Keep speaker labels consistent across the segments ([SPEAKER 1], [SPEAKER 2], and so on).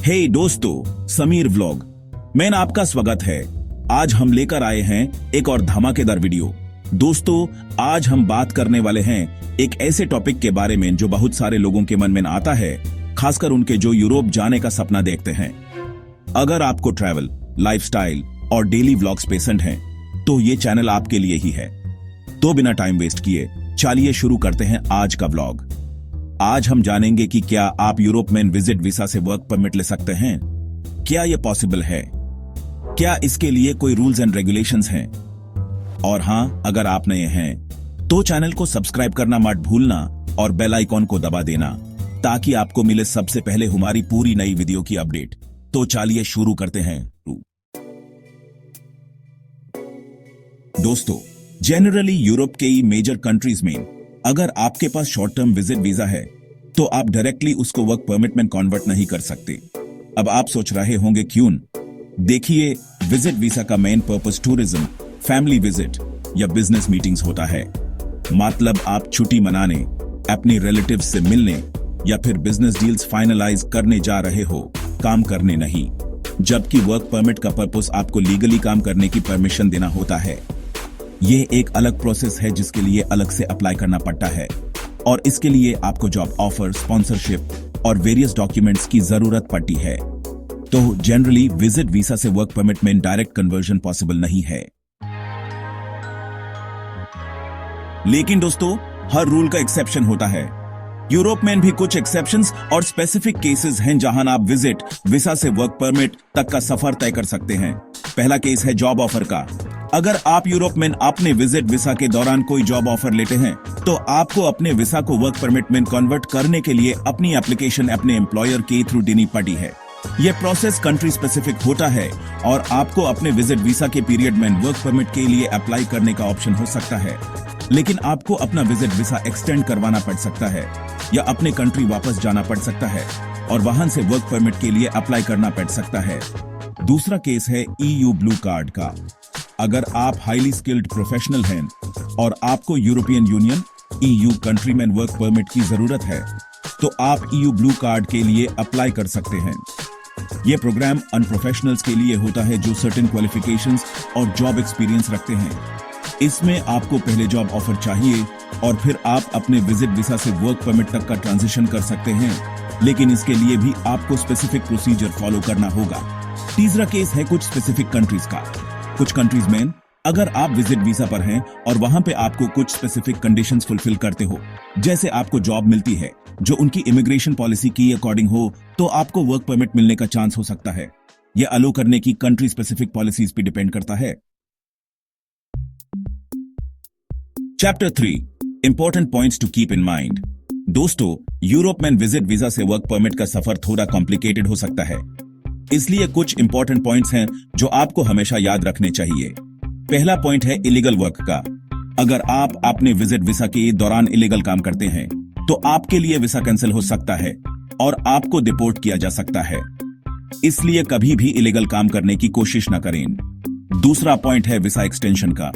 [SPEAKER 1] हे दोस्तों, समीर व्लॉग में आपका स्वागत है। आज हम लेकर आए हैं एक और धमाकेदार वीडियो। दोस्तों, आज हम बात करने वाले हैं एक ऐसे टॉपिक के बारे में जो बहुत सारे लोगों के मन में आता है, खासकर उनके जो यूरोप जाने का सपना देखते हैं। अगर आपको ट्रैवल, लाइफस्टाइल और डेली व्लॉग्स पसंद हैं, तो ये चैनल आपके लिए ही है। तो बिना टाइम वेस्ट किए चलिए शुरू करते हैं आज का व्लॉग। आज हम जानेंगे कि क्या आप यूरोप में विजिट वीजा से वर्क परमिट ले सकते हैं। क्या यह पॉसिबल है? क्या इसके लिए कोई रूल्स एंड रेगुलेशंस हैं? और हां, अगर आप नए हैं तो चैनल को सब्सक्राइब करना मत भूलना और बेल आइकॉन को दबा देना ताकि आपको मिले सबसे पहले हमारी पूरी नई वीडियो की अपडेट। तो चलिए शुरू करते हैं। दोस्तों, जनरली यूरोप के मेजर कंट्रीज में अगर आपके पास शॉर्ट टर्म विजिट वीजा है तो आप डायरेक्टली उसको वर्क परमिट में कन्वर्ट नहीं कर सकते। अब आप सोच रहे होंगे क्यों? देखिए, विजिट वीजा का main purpose tourism, family visit या बिजनेस मीटिंग्स होता है। मतलब आप छुट्टी मनाने, अपने रिलेटिव्स से मिलने या फिर बिजनेस डील्स फाइनलाइज करने जा रहे हो, काम करने नहीं। जबकि वर्क परमिट का पर्पस आपको लीगली काम करने की परमिशन देना होता है। ये एक अलग प्रोसेस है जिसके लिए अलग से अप्लाई करना पड़ता है और इसके लिए आपको जॉब ऑफर, स्पॉन्सरशिप और वेरियस डॉक्यूमेंट्स की जरूरत पड़ती है। तो जनरली विजिट वीजा से वर्क परमिट में डायरेक्ट कन्वर्जन पॉसिबल नहीं है। लेकिन दोस्तों, हर रूल का एक्सेप्शन होता है। यूरोप में भी कुछ एक्सेप्शंस और स्पेसिफिक केसेस हैं जहां आप विजिट वीजा से वर्क परमिट तक का सफर तय कर सकते हैं। पहला केस है जॉब ऑफर का। अगर आप यूरोप में अपने विजिट वीजा के दौरान कोई जॉब ऑफर लेते हैं तो आपको अपने वीजा को वर्क परमिट में कन्वर्ट करने के लिए अपनी एप्लीकेशन अपने एम्प्लॉयर के थ्रू देनी पड़ती है। यह प्रोसेस कंट्री स्पेसिफिक होता है और आपको अपने विजिट वीजा के पीरियड में वर्क परमिट के लिए अप्लाई करने का ऑप्शन हो सकता है। लेकिन आपको अपना विजिट वीजा एक्सटेंड करवाना पड़ सकता है या अपने कंट्री वापस जाना पड़ सकता है और वहां से वर्क परमिट के लिए अप्लाई करना पड़ सकता है। दूसरा केस है EU ब्लू कार्ड का। अगर आप हाईली स्किल्ड प्रोफेशनल हैं और आपको यूरोपियन यूनियन EU कंट्री में वर्क परमिट की जरूरत है तो आप EU ब्लू कार्ड के लिए अप्लाई कर सकते हैं। यह प्रोग्राम अनप्रोफेशनल्स के लिए होता है जो सर्टेन क्वालिफिकेशंस और जॉब एक्सपीरियंस रखते हैं। इसमें आपको पहले जॉब ऑफर चाहिए और फिर आप अपने विजिट वीजा से वर्क परमिट तक का ट्रांजिशन कर सकते हैं, लेकिन इसके लिए भी आपको स्पेसिफिक प्रोसीजर फॉलो करना होगा। तीसरा केस है कुछ स्पेसिफिक कंट्रीज का। कुछ कंट्रीज में अगर आप विजिट वीजा पर हैं और वहां पे आपको कुछ स्पेसिफिक कंडीशंस फुलफिल करते हो, जैसे आपको जॉब मिलती है जो उनकी इमिग्रेशन पॉलिसी की अकॉर्डिंग हो, तो आपको वर्क परमिट मिलने का चांस हो सकता है। यह अलो करने की कंट्री स्पेसिफिक पॉलिसीज पे डिपेंड करता है। Chapter 3, important points to keep in mind. दोस्तों, यूरोप में विजिट वीजा से वर्क परमिट का सफर थोड़ा कॉम्प्लिकेटेड हो सकता है, इसलिए कुछ इंपॉर्टेंट पॉइंट्स हैं जो आपको हमेशा याद रखने चाहिए। पहला पॉइंट है इलीगल वर्क का। अगर आप अपने विजिट वीजा के दौरान इलीगल काम करते हैं तो आपके लिए वीजा कैंसिल हो सकता है और आपको डिपोर्ट किया जा सकता है। इसलिए कभी भी इलीगल काम करने की कोशिश न करें। दूसरा पॉइंट है वीजा एक्सटेंशन का।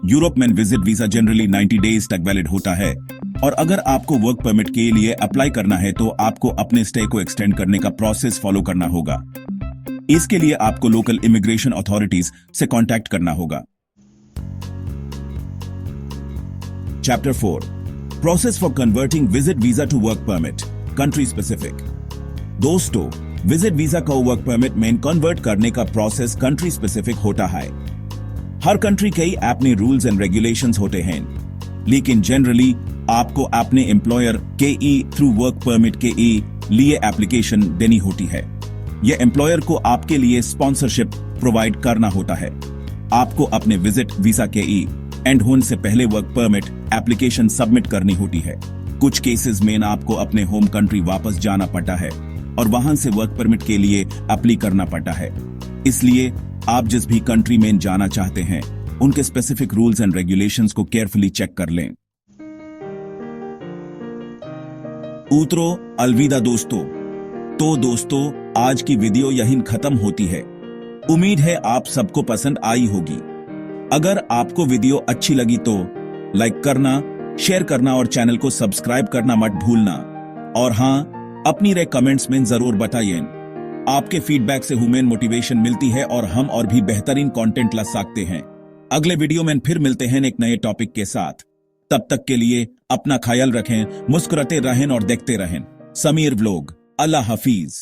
[SPEAKER 1] यूरोप में विजिट वीजा जनरली 90 डेज तक वैलिड होता है और अगर आपको वर्क परमिट के लिए अप्लाई करना है तो आपको अपने स्टे को एक्सटेंड करने का प्रोसेस फॉलो करना होगा। इसके लिए आपको लोकल इमिग्रेशन अथॉरिटीज से कांटेक्ट करना होगा। Chapter 4, process for converting visit visa to work permit, country specific. दोस्तों, विजिट वीजा को वर्क परमिट में कन्वर्ट करने का प्रोसेस कंट्री स्पेसिफिक होता है। हर कंट्री के अपने रूल्स एंड रेगुलेशंस होते हैं, लेकिन जनरली आपको अपने एम्प्लॉयर के थ्रू वर्क परमिट के लिए एप्लीकेशन देनी होती है। यह एम्प्लॉयर को आपके लिए स्पॉन्सरशिप प्रोवाइड करना होता है। आपको अपने विजिट वीजा के एंड होने से पहले वर्क परमिट एप्लीकेशन सबमिट करनी होती है। कुछ केसेस में आपको अपने होम कंट्री वापस जाना पड़ता है और वहां से वर्क परमिट के लिए अप्लाई करना पड़ता है। इसलिए आप जिस भी कंट्री में जाना चाहते हैं उनके स्पेसिफिक रूल्स एंड रेगुलेशंस को केयरफुली चेक कर लें। उतरो, अलविदा दोस्तों। तो दोस्तों, आज की वीडियो यहीं खत्म होती है। उम्मीद है आप सबको पसंद आई होगी। अगर आपको वीडियो अच्छी लगी तो लाइक करना, शेयर करना और चैनल को सब्सक्राइब करना मत भूलना। और हां, अपनी राय कमेंट्स में जरूर बताइए। आपके फीडबैक से ह्यूमन मोटिवेशन मिलती है और हम और भी बेहतरीन कंटेंट ला सकते हैं। अगले वीडियो में फिर मिलते हैं एक नए टॉपिक के साथ। तब तक के लिए अपना ख्याल रखें, मुस्कुराते रहें और देखते रहें समीर व्लॉग। अल्लाह हाफिज।